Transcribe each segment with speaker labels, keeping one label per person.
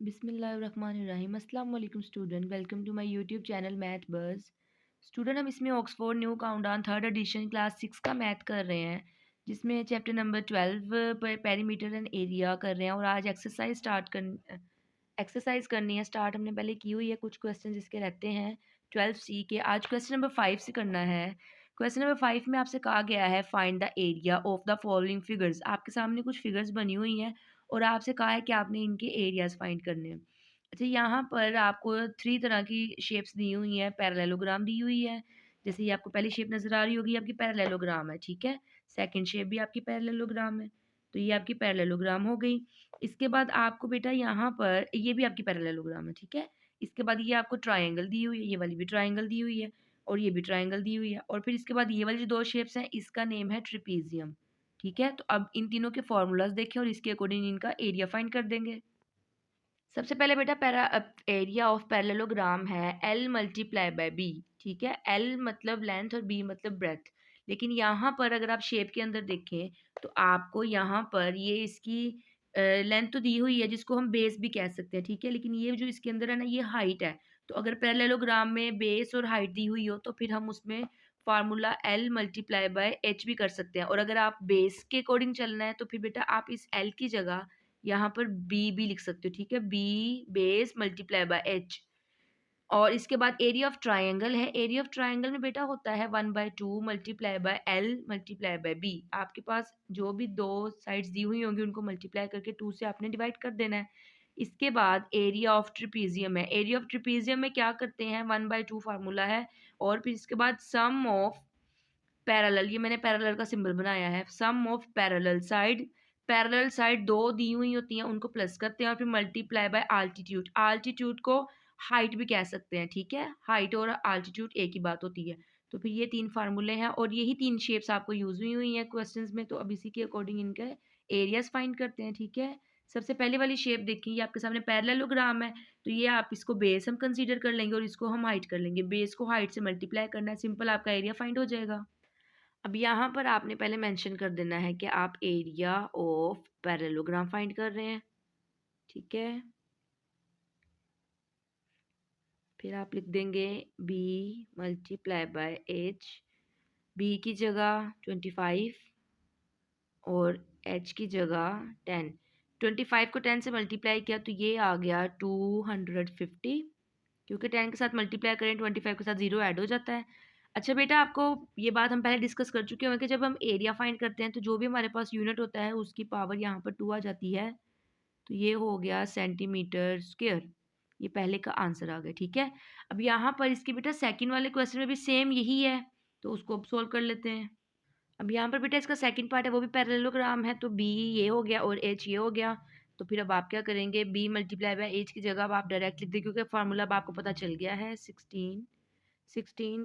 Speaker 1: बिस्मिल्लाहिर्रहमानिर्रहीम। अस्सलाम वालेकुम student, welcome to my YouTube channel math buzz. Student, हम इसमें Oxford new countdown third edition class 6 का मैथ कर रहे हैं, जिसमें चैप्टर नंबर 12 पर पेरीमीटर एंड एरिया कर रहे हैं। और आज एक्सरसाइज करनी है स्टार्ट हमने पहले की हुई है। कुछ क्वेश्चन जिसके रहते हैं 12C के। आज क्वेश्चन नंबर 5 से करना है। क्वेश्चन नंबर 5 में आपसे कहा गया है find the area of the following figures. आपके सामने कुछ फिगर्स बनी हुई हैं और आपसे कहा है कि आपने इनके एरियाज फाइंड करने हैं। अच्छा, यहाँ पर आपको 3 तरह की शेप्स दी हुई हैं। पैरेललोग्राम दी हुई है, जैसे ये आपको पहली शेप नज़र आ रही होगी, आपकी पैरेललोग्राम है, ठीक है। सेकंड शेप भी आपकी पैरेललोग्राम है, तो ये आपकी पैरेललोग्राम हो गई। इसके बाद आपको बेटा यहाँ पर ये भी आपकी पैरेललोग्राम है, ठीक है। इसके बाद ये आपको ट्रायंगल दी हुई है, ये वाली भी ट्रायंगल दी हुई है और ये भी ट्रायंगल दी हुई है। और फिर इसके बाद ये वाली जो 2 शेप्स हैं, इसका नेम है ट्रिपीजियम, ठीक है। तो अब इन तीनों के फॉर्मूलाज देखें और इसके अकॉर्डिंग इनका एरिया फाइंड कर देंगे। सबसे पहले बेटा एरिया ऑफ पैरेललोग्राम है L मल्टीप्लाई बाय B, ठीक है। L मतलब लेंथ और B मतलब ब्रेथ। लेकिन यहाँ पर अगर आप शेप के अंदर देखें तो आपको यहाँ पर ये इसकी लेंथ तो दी हुई है, जिसको हम बेस भी कह सकते हैं, ठीक है। लेकिन ये जो इसके अंदर है ना, ये हाइट है। तो अगर पैरेललोग्राम में बेस और हाइट दी हुई हो तो फिर हम उसमें formula L multiply by H भी कर सकते हैं। और अगर आप बेस के अकॉर्डिंग चलना है तो फिर बेटा आप इस L की जगह यहाँ पर बी भी लिख सकते हो, ठीक है। B base multiply by H. और इसके बाद एरिया ऑफ ट्रायंगल है। एरिया ऑफ ट्रायंगल में बेटा होता है 1/2 multiply by L multiply by B. आपके पास जो भी 2 साइड्स दी हुई होंगी उनको मल्टीप्लाई करके 2 से आपने डिवाइड कर देना है। इसके बाद एरिया ऑफ ट्रिपीजियम है। एरिया ऑफ ट्रिपीजियम में क्या करते हैं, 1/2 फार्मूला है। और फिर इसके बाद सम ऑफ पैरेलल, ये मैंने पैरेलल का सिंबल बनाया है। सम ऑफ पैरेलल साइड 2 दी हुई होती हैं, उनको प्लस करते हैं और फिर मल्टीप्लाई बाय आल्टीट्यूड। आल्टीट्यूड को हाइट भी कह सकते हैं, ठीक है। हाइट और आल्टीट्यूड एक ही बात होती है। तो फिर ये 3 फार्मूले हैं और यही 3 शेप्स आपको यूज हुई हैं क्वेश्चंस में। तो अब इसी के अकॉर्डिंग इनके एरियाज फाइंड करते हैं, ठीक है। सबसे पहले वाली शेप देखिए, ये आपके सामने पैरेललोग्राम है। तो ये आप इसको बेस हम कंसीडर कर लेंगे और इसको हम हाइट कर लेंगे। बेस को हाइट से मल्टीप्लाई करना है, सिंपल आपका एरिया फाइंड हो जाएगा। अब यहाँ पर आपने पहले मेंशन कर देना है कि आप एरिया ऑफ पैरेललोग्राम फाइंड कर रहे हैं, ठीक है। फिर आप लिख देंगे B multiply by H. B की जगह 25 और एच की जगह 10। 25 को 10 से मल्टीप्लाई किया तो ये आ गया 250, क्योंकि 10 के साथ मल्टीप्लाई करें 25 के साथ 0 ऐड हो जाता है। अच्छा बेटा, आपको ये बात हम पहले डिस्कस कर चुके हैं कि जब हम एरिया फाइंड करते हैं तो जो भी हमारे पास यूनिट होता है उसकी पावर यहाँ पर 2 आ जाती है। तो ये हो गया सेंटीमीटर स्क्वायर। ये पहले का आंसर आ गया, ठीक है। अब यहाँ पर इसके बेटा सेकंड वाले क्वेश्चन में भी सेम यही है, तो उसको अब सोल्व कर लेते हैं। अब यहाँ पर बेटा इसका सेकंड पार्ट है, वो भी पैरेललोग्राम है। तो बी ये हो गया और एच ये हो गया। तो फिर अब आप क्या करेंगे, बी मल्टीप्लाई बाय एच की जगह अब आप डायरेक्ट लिख दें, क्योंकि फार्मूला अब आपको पता चल गया है। 16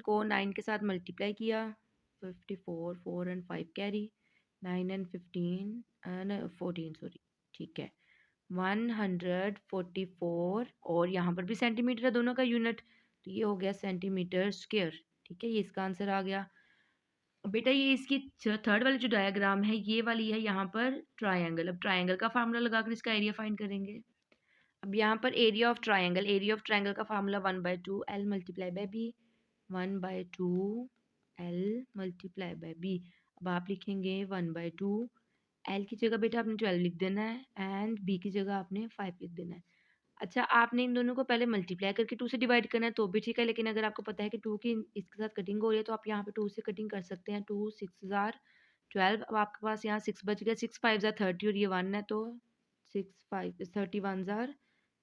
Speaker 1: को 9 के साथ मल्टीप्लाई किया, 54, 4 एंड 5 कैरी, 9 एंड 15 14 सॉरी, ठीक है, 144। और यहाँ पर भी सेंटीमीटर है दोनों का यूनिट, तो ये हो गया सेंटीमीटर स्क्वायर, ठीक है। ये इसका आंसर आ गया। बेटा ये इसकी थर्ड वाली जो डायग्राम है ये वाली है यहाँ पर ट्रायंगल। अब ट्रायंगल का फार्मूला लगाकर इसका एरिया फाइंड करेंगे। अब यहाँ पर एरिया ऑफ ट्रायंगल का formula 1/2 L multiply by B, 1/2 L multiply by B. अब आप लिखेंगे 1/2 एल की जगह बेटा आपने 12 लिख देना है एंड बी की जगह आपने 5 लिख देना है। अच्छा, आपने इन दोनों को पहले मल्टीप्लाई करके 2 से डिवाइड करना है तो भी ठीक है, लेकिन अगर आपको पता है कि 2 की इसके साथ कटिंग हो रही है तो आप यहाँ पे 2 से कटिंग कर सकते हैं। 2 6 जार 12। अब आपके पास यहाँ 6 बच गया, 6 5 जार 30 और ये 1 है, तो 6 5 31 जार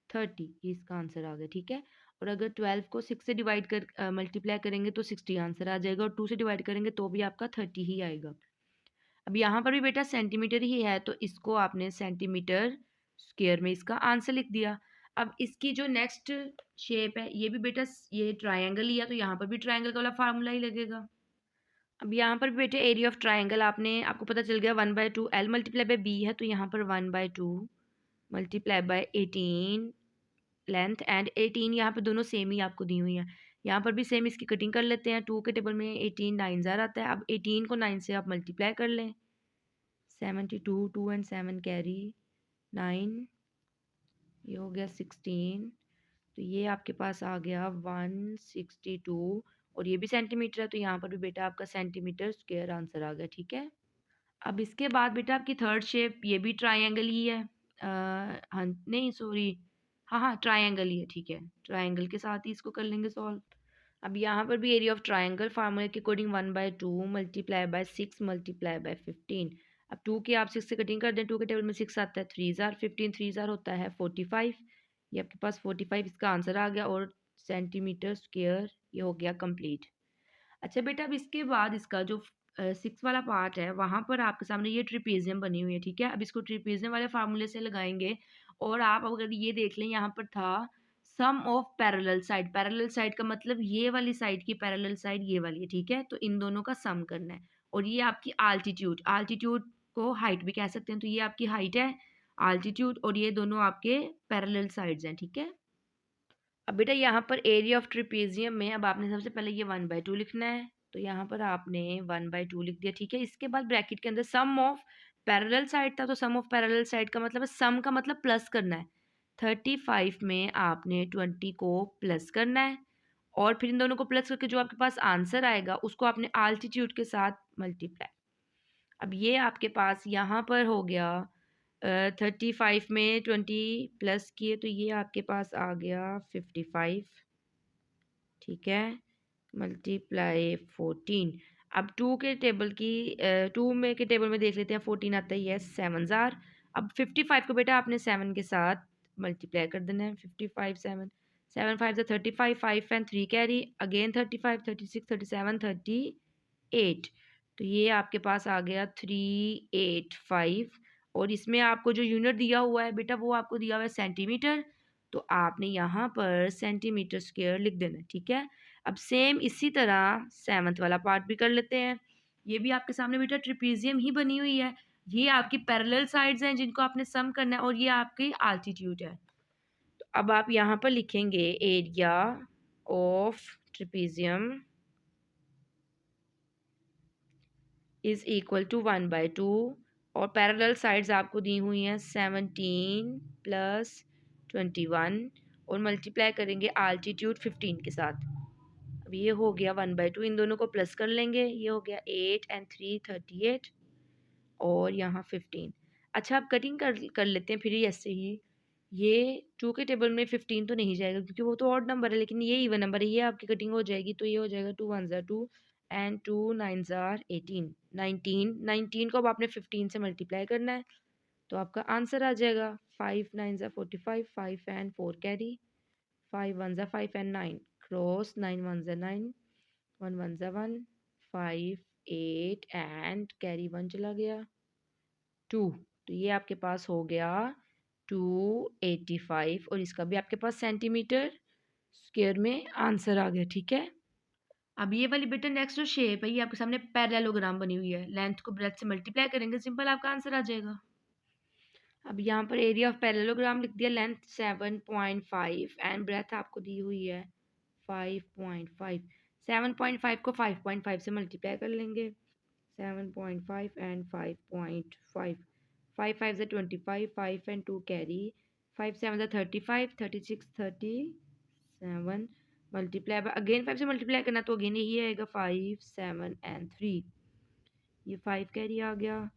Speaker 1: 30, ये इसका आंसर आ गया, ठीक है। और अगर 12 को 6 से डिवाइड कर मल्टीप्लाई करेंगे तो 60 आंसर आ जाएगा, और 2 से डिवाइड करेंगे तो भी आपका 30 ही आएगा। अब यहाँ पर भी बेटा सेंटीमीटर ही है, तो इसको आपने सेंटीमीटर स्क्वायर में इसका आंसर लिख दिया। अब इसकी जो नेक्स्ट शेप है ये भी बेटा ये ट्रायंगल ही है, तो यहाँ पर भी ट्रायंगल का वाला फार्मूला ही लगेगा। अब यहाँ पर भी बेटे एरिया ऑफ ट्रायंगल आपको पता चल गया 1/2 एल मल्टीप्लाई बाय बी है, तो यहाँ पर 1/2 मल्टीप्लाई बाय 18 लेंथ एंड 18, यहाँ पे दोनों सेम ही आपको दी हुई हैं। यहाँ पर भी सेम इसकी कटिंग कर लेते हैं। 2 के टेबल में 18 9 जार आता है। अब 18 को 9 से आप मल्टीप्लाई कर लें, 72, 2 एंड 7 कैरी, 9 ये हो गया 16, तो ये आपके पास आ गया 162, और ये भी सेंटीमीटर है, तो यहाँ पर भी बेटा आपका सेंटीमीटर स्क्वायर आंसर आ गया। ठीक है, अब इसके बाद बेटा आपकी थर्ड शेप ये भी ट्राइंगल ही है। हाँ नहीं सॉरी, हाँ हाँ ट्राइंगल ही है। ठीक है, ट्राइंगल के साथ ही इसको कर लेंगे सॉल्व। अब यहाँ पर भी एरिया ऑफ ट्राइंगल फार्मूले के according 1/2 multiply bye 6 multiply by 15। अब 2 की आप 6 से कटिंग कर दें, 2 के टेबल में 6 आता है, 3 जार 15, 3 जार होता है 45। ये आपके पास 45 इसका आंसर आ गया, और सेंटीमीटर स्क्वायर ये हो गया कंप्लीट। अच्छा बेटा, अब इसके बाद इसका जो 6 वाला पार्ट है वहाँ पर आपके सामने ये ट्रिपेजियम बनी हुई है। ठीक है, अब इसको ट्रिपेजियम वाले फार्मूले से लगाएंगे, और आप अगर ये देख लें यहाँ पर था some of parallel side. Parallel side का मतलब ये वाली साइड की पैरेलल साइड ये वाली है। ठीक है, तो इन दोनों का सम करना है, और ये आपकी आल्टीट्यूड, आल्टीट्यूड को हाइट भी कह सकते हैं, तो ये आपकी हाइट है आल्टीट्यूड, और ये दोनों आपके पैरेलल साइड्स हैं। ठीक है, अब बेटा यहाँ पर एरिया ऑफ ट्रिपेजियम में अब आपने सबसे पहले ये 1/2 लिखना है, तो यहाँ पर आपने 1/2 लिख दिया। ठीक है, इसके बाद ब्रैकेट के अंदर सम ऑफ पैरेलल साइड था, तो सम ऑफ पैरेलल साइड का मतलब है, सम का मतलब प्लस करना है। 35 में आपने 20 को प्लस करना है, और फिर इन दोनों को प्लस करके जो आपके पास आंसर आएगा उसको आपने आल्टीट्यूड के साथ मल्टीप्लाई। अब ये आपके पास यहाँ पर हो गया 35 में 20 प्लस किए, तो ये आपके पास आ गया 55। ठीक है, मल्टीप्लाई 14। अब 2 के टेबल की 2 में के टेबल में देख लेते हैं, 14 आता ही है, 7 जार। अब 55 को बेटा आपने 7 के साथ मल्टीप्लाई कर देना है। 55 7 7 5 35, 5 एंड 3 कैरी अगेन 35, 36, 37, 38, तो ये आपके पास आ गया 385। और इसमें आपको जो यूनिट दिया हुआ है बेटा वो आपको दिया हुआ है सेंटीमीटर, तो आपने यहाँ पर सेंटीमीटर स्क्वायर लिख देना है। ठीक है, अब सेम इसी तरह 7th वाला पार्ट भी कर लेते हैं। ये भी आपके सामने बेटा ट्रिपेजियम ही बनी हुई है, ये आपकी पैरेलल साइड्स हैं जिनको आपने सम करना है, और ये आपकी आल्टीट्यूड है। तो अब आप यहाँ पर लिखेंगे area of trapezium is equal to 1/2, और पैरेलल साइड्स आपको दी हुई हैं 17 प्लस 21, और मल्टीप्लाई करेंगे आल्टीट्यूड 15 के साथ। अब ये हो गया 1/2, इन दोनों को प्लस कर लेंगे, ये हो गया 8 एंड 3 38, और यहाँ 15। अच्छा, अब कटिंग कर लेते हैं फिर ऐसे ही। ये 2 के टेबल में 15 तो नहीं जाएगा क्योंकि वो तो ऑड नंबर है, लेकिन ये इवन नंबर है, ये आपकी कटिंग हो जाएगी, तो ये हो जाएगा 2 1 ज़ार 2 एंड 2 9 ज़ार 18 19। 19 को अब आपने 15 से मल्टीप्लाई करना है, तो आपका आंसर आ जाएगा 5 9 ज़ार 45, 5 एंड 4 कैरी, 5 1 ज़ार 5 एंड 9 क्रॉस, 9 1 ज़ार 9, 1 1 ज़ार 1, 5 8 एंड कैरी 1 चला गया 2, तो ये आपके पास हो गया 285, और इसका भी आपके पास सेंटीमीटर स्क्वायर में आंसर आ गया। ठीक है, अब ये वाली बेटा नेक्स्ट जो शेप है ये आपके सामने पैरेललोग्राम बनी हुई है, लेंथ को ब्रेथ से मल्टीप्लाई करेंगे, सिंपल आपका आंसर आ जाएगा। अब यहाँ पर एरिया ऑफ पैरेललोग्राम लिख दिया, लेंथ 7.5 एंड ब्रेथ आपको दी हुई है 5.5। 7.5 को 5.5 से मल्टीप्लाई कर लेंगे, 7.5 and 5.5, 5 5 25, 5 and 2 carry, 5 7 35, 36 37, multiply by again 5 से मल्टीप्लाई करना, तो अगेन यही आएगा 5 7 एंड 3, ये 5 कैरी आ गया,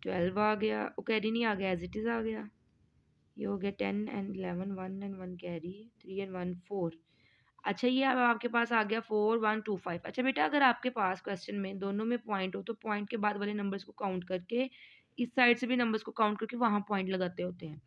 Speaker 1: 12 आ गया, वो कैरी नहीं आ गया, एज इट इज़ आ गया, ये हो गया 10 एंड 11, 1 एंड 1 कैरी, 3 एंड 1 4। अच्छा, ये अब आपके पास आ गया 4 1 2 5। अच्छा बेटा, अगर आपके पास क्वेश्चन में दोनों में पॉइंट हो तो पॉइंट के बाद वाले नंबर्स को काउंट करके इस साइड से भी नंबर्स को काउंट करके वहाँ पॉइंट लगाते होते हैं।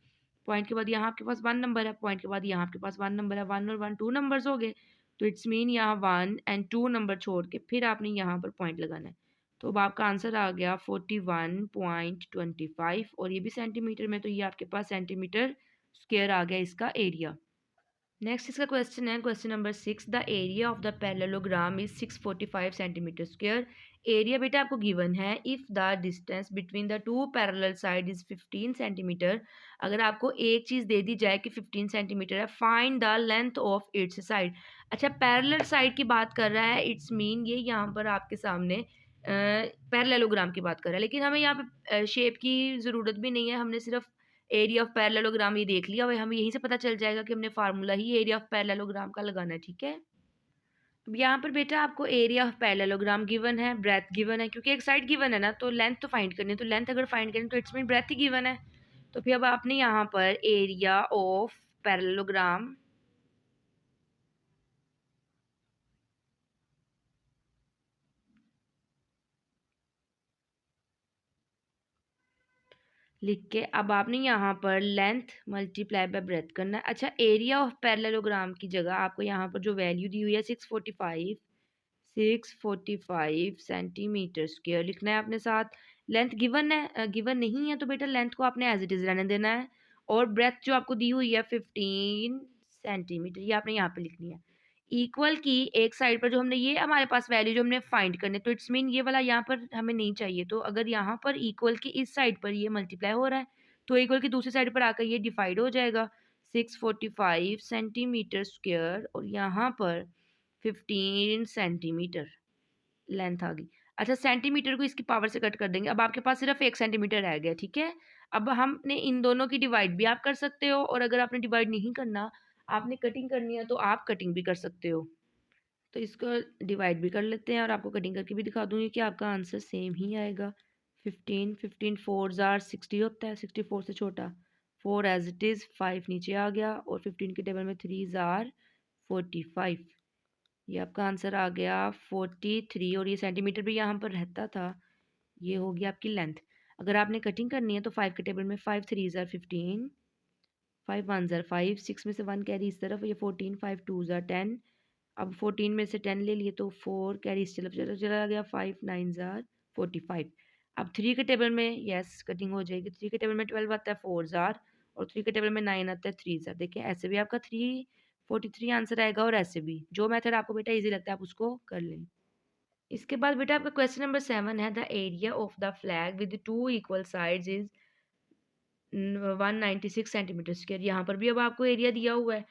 Speaker 1: पॉइंट के बाद यहाँ आपके पास 1 नंबर है, पॉइंट के बाद यहाँ आपके पास 1 नंबर है, 1 और 1 2 नंबर्स हो गए, तो इट्स मीन यहाँ 1 एंड 2 नंबर छोड़ के फिर आपने यहाँ पर पॉइंट लगाना है। तो अब आपका आंसर आ गया 41.25, और ये भी सेंटीमीटर में, तो ये आपके पास सेंटीमीटर स्क्वायर आ गया इसका एरिया। नेक्स्ट इसका क्वेश्चन है question number 6, the area of the parallelogram is 645 centimetre square. Area बेटा आपको गिवन है if the distance between the two parallel side is 15 centimetre. अगर आपको एक चीज़ दे दी जाए कि 15 सेंटीमीटर है, find the length of its side. अच्छा, पैरेलल साइड की बात कर रहा है, इट्स मीन ये यहाँ पर आपके सामने पैरेललोग्राम की बात कर रहा है, लेकिन हमें यहाँ पे शेप की ज़रूरत भी नहीं है, हमने सिर्फ एरिया ऑफ पैरेललोग्राम ये देख लिया, हमें यहीं से पता चल जाएगा कि हमने formula he area of parallelogram का लगाना है, ठीक है। अब यहाँ पर बेटा आपको एरिया ऑफ पैरेललोग्राम गिवन है, ब्रेथ गिवन है, क्योंकि एक साइड गिवन है ना, तो लेंथ तो फाइंड करनी है, तो लेंथ अगर फाइंड करें तो इट्स मीन ब्रेथ ही गिवन है। तो फिर अब आपने यहाँ पर एरिया ऑफ पैरेललोग्राम लिख के अब आपने यहाँ पर लेंथ मल्टीप्लाई बाय ब्रेथ करना है। अच्छा, एरिया ऑफ पैरेललोग्राम की जगह आपको यहाँ पर जो वैल्यू दी हुई है 645 सेंटीमीटर स्क्वायर लिखना है आपने साथ। लेंथ गिवन है, गिवन नहीं है तो बेटा लेंथ को आपने एज इट इज रहने देना है। और ब्रेथ जो आपको दी हुई है 15 सेंटीमीटर, ये आपने यहाँ पे लिखनी है। इक्वल की एक साइड पर जो हमने ये हमारे पास वैल्यू जो हमने फाइंड करने, तो इट्स मीन ये वाला यहाँ पर हमें नहीं चाहिए, तो अगर यहाँ पर इक्वल की इस साइड पर ये मल्टीप्लाई हो रहा है तो इक्वल की दूसरी साइड पर आकर ये डिवाइड हो जाएगा। 645 सेंटीमीटर स्क्वायर और यहाँ पर 15 सेंटीमीटर लेंथ आ गई। अच्छा, सेंटीमीटर को इसकी पावर से कट कर देंगे, अब आपके पास सिर्फ 1 सेंटीमीटर रह गया, ठीक है। अब हमने इन दोनों की डिवाइड भी आप कर सकते हो, और अगर आपने डिवाइड नहीं करना, आपने कटिंग करनी है, तो आप कटिंग भी कर सकते हो। तो इसको डिवाइड भी कर लेते हैं और आपको कटिंग करके भी दिखा दूंगी कि आपका आंसर सेम ही आएगा। 15 4 जार 60 होता है, 64 से छोटा 4 एज इट इज़, 5 नीचे आ गया और 15 के टेबल में 3 जार 45। ये आपका आंसर आ गया 43, और ये सेंटीमीटर भी यहाँ पर रहता था। ये होगी आपकी लेंथ। अगर आपने कटिंग करनी है तो 5 के टेबल में 5 3 जार 15, 5 1 जार 5, 6 में से 1 कैरी इस तरफ, ये 14, 5 2 जार 10। अब 14 में से 10 ले लिए तो 4 कैरी इस तरफ चला गया, 5 9 जार 45। अब 3 के टेबल में यस कटिंग हो जाएगी। 3 के टेबल में 12 आता है 4 जार, और 3 के टेबल में 9 आता है 3 जार। देखिए ऐसे भी आपका 343 आंसर आएगा, और ऐसे भी जो मेथड आपको बेटा इजी लगता है आप उसको कर लें। इसके बाद बेटा आपका क्वेश्चन नंबर 7 है, the area of the flag with 2 equal sides is 196 centimetre square. यहाँ पर भी अब आपको एरिया दिया हुआ है।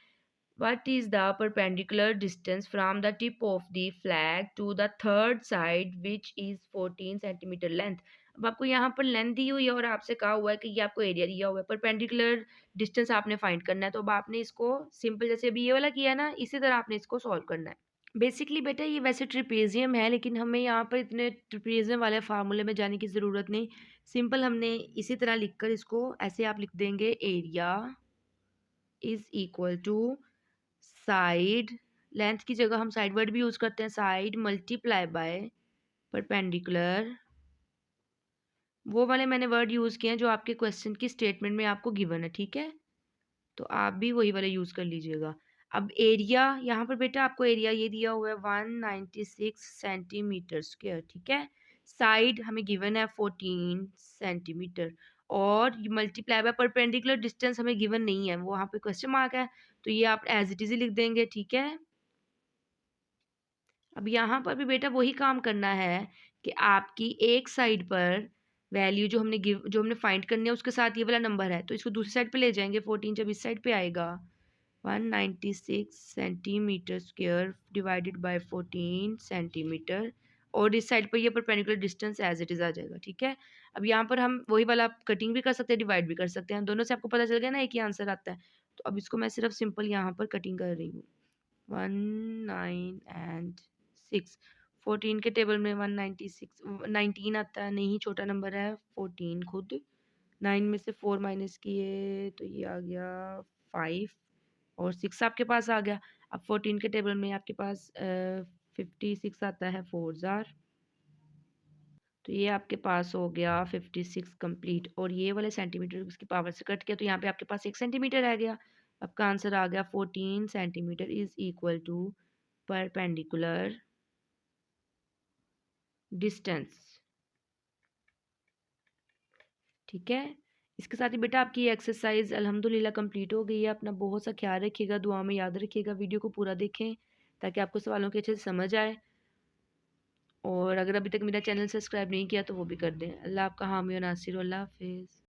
Speaker 1: What is the perpendicular distance from the tip of the flag to the third side which is 14 centimetre length. अब आपको यहाँ पर लेंथ दी हुई है और आपसे कहा हुआ है कि ये आपको एरिया दिया हुआ है। परपेंडिकुलर डिस्टेंस आपने फाइंड करना है, तो अब आपने इसको सिंपल जैसे अभी ये वाला किया ना, इसी तरह आपने इसको सॉल्व करना है। बेसिकली बेटा ये वैसे ट्रिपेजियम है, लेकिन हमें यहाँ पर इतने ट्रिपेजियम वाले फार्मूले में जाने की ज़रूरत नहीं। सिंपल हमने इसी तरह लिखकर इसको ऐसे आप लिख देंगे, area is equal to side, length की जगह हम साइड वर्ड भी यूज करते हैं, साइड मल्टीप्लाई बाय परपेंडिकुलर। वो वाले मैंने वर्ड यूज किए हैं जो आपके क्वेश्चन की स्टेटमेंट में आपको गिवन है, ठीक है। तो आप भी वही वाले यूज कर लीजिएगा। अब एरिया यहाँ पर बेटा आपको एरिया ये दिया हुआ है 196 सेंटीमीटर स्क्वायर, ठीक है। साइड हमें गिवन है 14 सेंटीमीटर, और मल्टीप्लाई बाय परपेंडिकुलर डिस्टेंस हमें गिवन नहीं है, वो वहाँ पे क्वेश्चन मार्क है, तो ये आप एज इट इज लिख देंगे, ठीक है। अब यहाँ पर भी बेटा वही काम करना है कि आपकी एक साइड पर वैल्यू जो हमने फाइंड करनी है उसके साथ ये वाला नंबर है, तो इसको दूसरी साइड पे ले जाएंगे। 14 जब इस साइड पे आएगा 196 centimetre square divided by 14 centimetre, और इस साइड पर ये perpendicular distance as it is आ जाएगा, ठीक है। अब यहाँ पर हम वही वाला कटिंग भी कर सकते हैं, डिवाइड भी कर सकते हैं, दोनों से आपको पता चल गया ना एक ही आंसर आता है। तो अब इसको मैं सिर्फ सिंपल यहाँ पर कटिंग कर रही हूँ। 1 9 एंड 6, 14 के टेबल में 196 19 आता है, नहीं छोटा नंबर है 14 खुद। 9 में से 4 माइनस किए तो ये आ गया 5, और 6 आपके पास आ गया। अब 14 के टेबल में आपके पास 56 आता है 4 जार, तो ये आपके पास हो गया 56 कंप्लीट, और ये वाले सेंटीमीटर इसकी पावर से कट किया तो यहाँ पे आपके पास 1 सेंटीमीटर रह गया। आपका आंसर आ गया 14 centimetre is equal to perpendicular distance, ठीक है। इसके साथ ही बेटा आपकी ये एक्सरसाइज अल्हम्दुलिल्लाह कंप्लीट हो गई है। अपना बहुत सा ख्याल रखिएगा, दुआ में याद रखिएगा, वीडियो को पूरा देखें ताकि आपको सवालों की अच्छे से समझ आए। और अगर अभी तक मेरा चैनल सब्सक्राइब नहीं किया तो वो भी कर दें। अल्लाह आपका हामी और नासिर, अल्लाह हाफिज़।